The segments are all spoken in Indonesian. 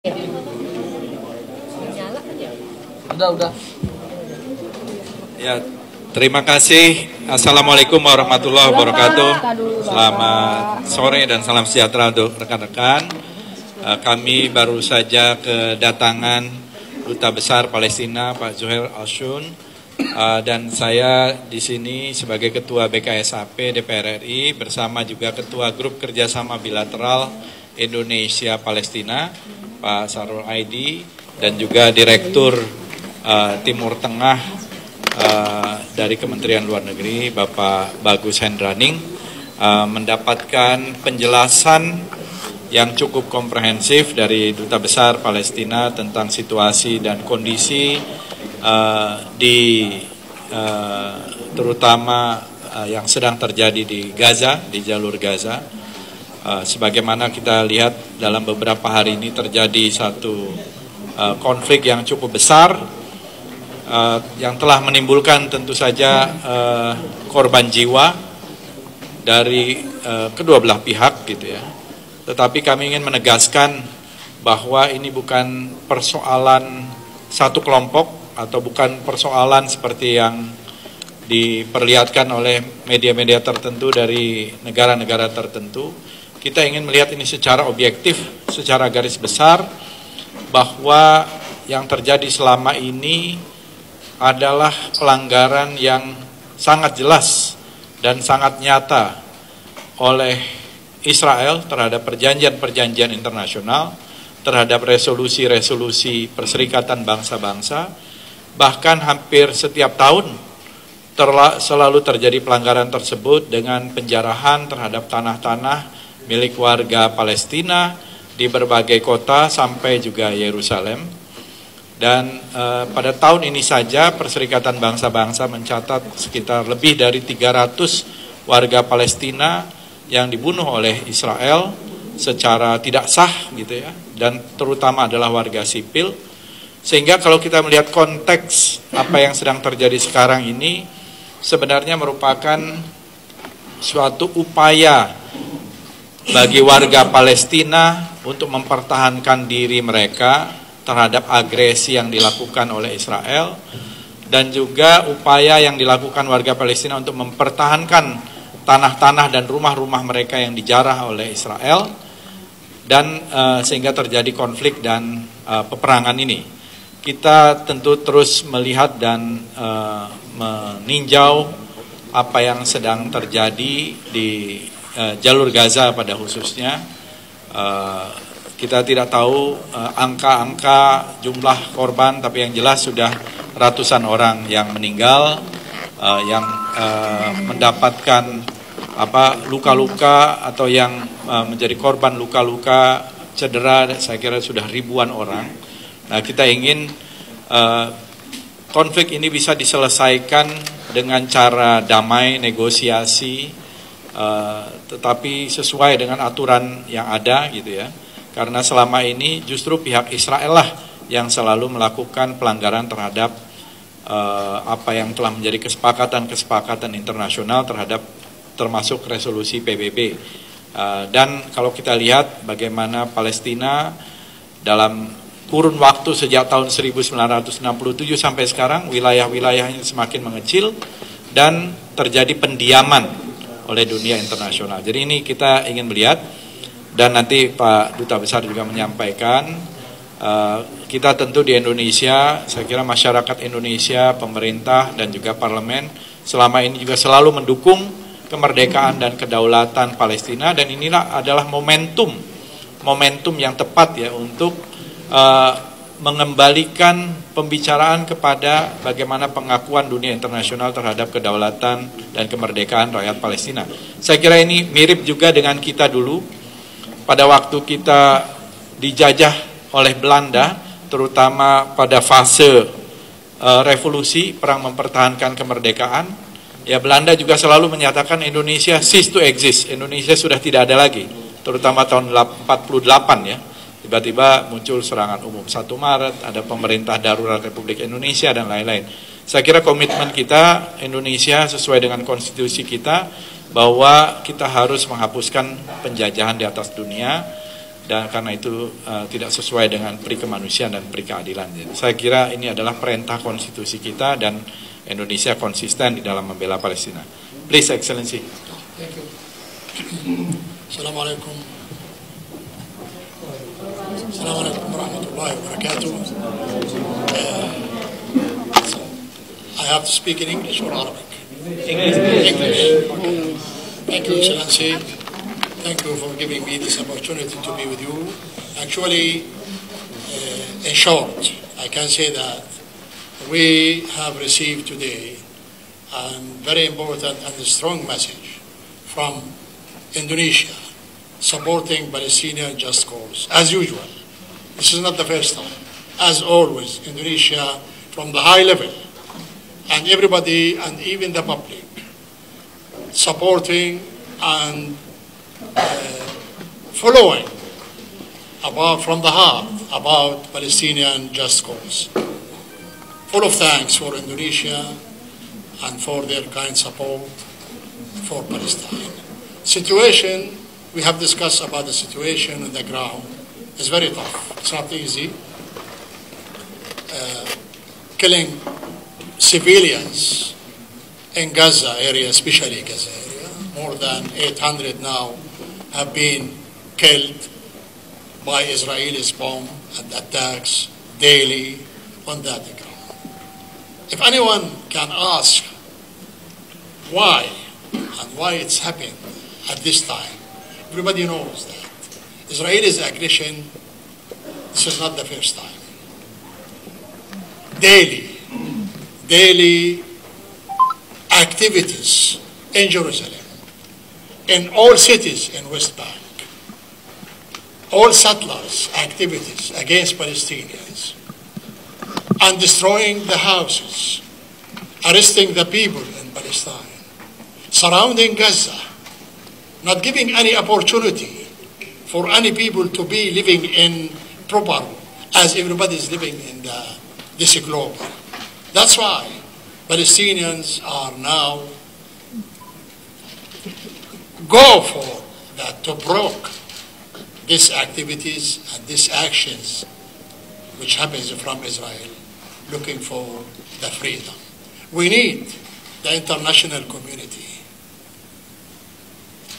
Ya, nyala aja. Udah. Ya, terima kasih. Assalamualaikum warahmatullahi wabarakatuh. Selamat sore dan salam sejahtera untuk rekan-rekan. Kami baru saja kedatangan Duta Besar Palestina Pak Zuhair Al-Shun, dan saya di sini sebagai Ketua BKSAP DPR RI bersama juga Ketua Grup Kerjasama Bilateral Indonesia Palestina Pak Sarul Aidi, dan juga Direktur Timur Tengah dari Kementerian Luar Negeri Bapak Bagus Hendraning, mendapatkan penjelasan yang cukup komprehensif dari Duta Besar Palestina tentang situasi dan kondisi terutama yang sedang terjadi di Gaza, di jalur Gaza. Sebagaimana kita lihat dalam beberapa hari ini terjadi satu konflik yang cukup besar, yang telah menimbulkan tentu saja korban jiwa dari kedua belah pihak gitu ya. Tetapi kami ingin menegaskan bahwa ini bukan persoalan satu kelompok atau bukan persoalan seperti yang diperlihatkan oleh media-media tertentu dari negara-negara tertentu. Kita ingin melihat ini secara objektif, secara garis besar, bahwa yang terjadi selama ini adalah pelanggaran yang sangat jelas dan sangat nyata oleh Israel terhadap perjanjian-perjanjian internasional, terhadap resolusi-resolusi Perserikatan Bangsa-Bangsa. Bahkan hampir setiap tahun selalu terjadi pelanggaran tersebut dengan penjarahan terhadap tanah-tanah milik warga Palestina di berbagai kota sampai juga Yerusalem. Dan pada tahun ini saja Perserikatan Bangsa-Bangsa mencatat sekitar lebih dari 300 warga Palestina yang dibunuh oleh Israel secara tidak sah gitu ya, dan terutama adalah warga sipil. Sehingga kalau kita melihat konteks apa yang sedang terjadi sekarang ini sebenarnya merupakan suatu upaya bagi warga Palestina untuk mempertahankan diri mereka terhadap agresi yang dilakukan oleh Israel, dan juga upaya yang dilakukan warga Palestina untuk mempertahankan tanah-tanah dan rumah-rumah mereka yang dijarah oleh Israel, dan sehingga terjadi konflik dan peperangan ini. Kita tentu terus melihat dan meninjau apa yang sedang terjadi di jalur Gaza pada khususnya. Kita tidak tahu angka-angka jumlah korban, tapi yang jelas sudah ratusan orang yang meninggal, yang mendapatkan luka-luka atau yang menjadi korban luka-luka cedera. Saya kira sudah ribuan orang. Nah, kita ingin konflik ini bisa diselesaikan dengan cara damai, negosiasi, tetapi sesuai dengan aturan yang ada gitu ya. Karena selama ini justru pihak Israel lah yang selalu melakukan pelanggaran terhadap apa yang telah menjadi kesepakatan internasional termasuk resolusi PBB. Dan kalau kita lihat bagaimana Palestina dalam kurun waktu sejak tahun 1967 sampai sekarang, wilayah-wilayahnya semakin mengecil dan terjadi pendiaman oleh dunia internasional. Jadi ini kita ingin melihat, dan nanti Pak Duta Besar juga menyampaikan, kita tentu di Indonesia, saya kira masyarakat Indonesia, pemerintah dan juga parlemen selama ini juga selalu mendukung kemerdekaan dan kedaulatan Palestina, dan inilah adalah momentum yang tepat ya untuk mengembalikan pembicaraan kepada bagaimana pengakuan dunia internasional terhadap kedaulatan dan kemerdekaan rakyat Palestina. Saya kira ini mirip juga dengan kita dulu pada waktu kita dijajah oleh Belanda, terutama pada fase revolusi perang mempertahankan kemerdekaan. Ya, Belanda juga selalu menyatakan Indonesia cease to exist. Indonesia sudah tidak ada lagi, terutama tahun 48 ya. Tiba-tiba muncul serangan umum 1 Maret, ada pemerintah darurat Republik Indonesia dan lain-lain. Saya kira komitmen kita Indonesia sesuai dengan konstitusi kita bahwa kita harus menghapuskan penjajahan di atas dunia, dan karena itu tidak sesuai dengan peri kemanusiaan dan peri keadilan. Jadi, saya kira ini adalah perintah konstitusi kita dan Indonesia konsisten di dalam membela Palestina. Please, Excellency. Thank you. Assalamualaikum. Assalamualaikum warahmatullahi wabarakatuh. I have to speak in English or Arabic? English. Okay. Thank you, Excellency. Thank you for giving me this opportunity to be with you. Actually, in short, I can say that we have received today a very important and strong message from Indonesia supporting Palestinian just cause. As usual, this is not the first time. As always, Indonesia from the high level and everybody and even the public supporting and following from the heart about Palestinian just cause. Full of thanks for Indonesia and for their kind support for Palestine. Situation, we have discussed about the situation on the ground, is very tough. It's not easy. Killing civilians in Gaza area, especially Gaza area, more than 800 now have been killed by Israelis bomb and attacks daily on that ground. If anyone can ask why and why it's happened at this time, everybody knows that Israel's aggression, this is not the first time. Daily activities in Jerusalem, in all cities in West Bank, all settlers' activities against Palestinians, and destroying the houses, arresting the people in Palestine, surrounding Gaza, not giving any opportunity for any people to be living in proper, as everybody is living in this globe. That's why Palestinians are now go for that to block these activities and these actions which happens from Israel, looking for the freedom. We need the international community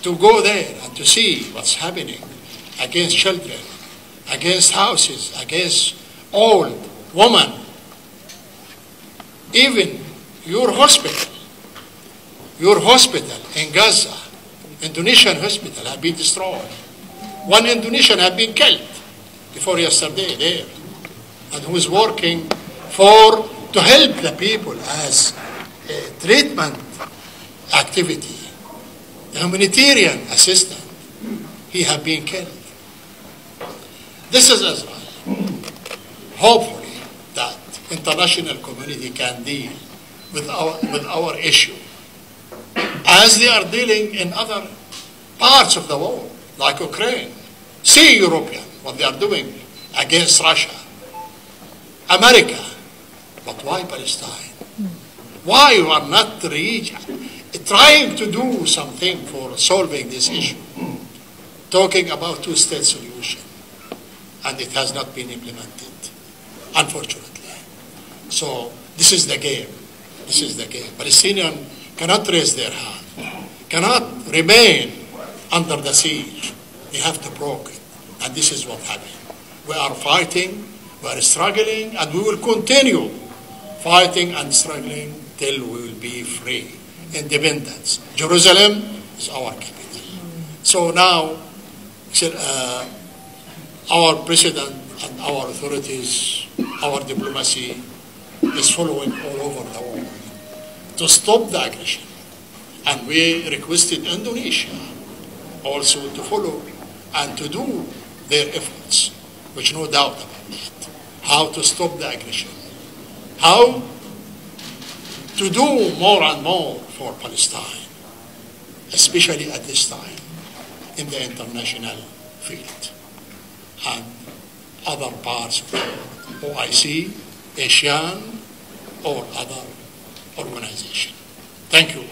to go there and to see what's happening against children, against houses, against old women. Even your hospital in Gaza, Indonesian hospital, have been destroyed. One Indonesian had been killed before yesterday there, and who is working to help the people as a treatment activity, the humanitarian assistant. He had been killed. This is Israel. Hopefully that international community can deal with our issue as they are dealing in other parts of the world, like Ukraine. See European, what they are doing against Russia, America. But why Palestine? Why you are not trying to do something for solving this issue? Talking about two-state solution, and it has not been implemented, unfortunately. So this is the game. This is the game. Palestinians cannot raise their hand, cannot remain under the siege. They have to break it, and this is what happened. We are fighting, we are struggling, and we will continue fighting and struggling till we will be free. Independence. Jerusalem is our capital. So now, our president and our authorities, our diplomacy is following all over the world to stop the aggression. And we requested Indonesia also to follow and to do their efforts, which no doubt about that. How to stop the aggression. How to do more and more for Palestine, especially at this time in the international field and other parts of the world, OIC, ASEAN, or other organizations. Thank you.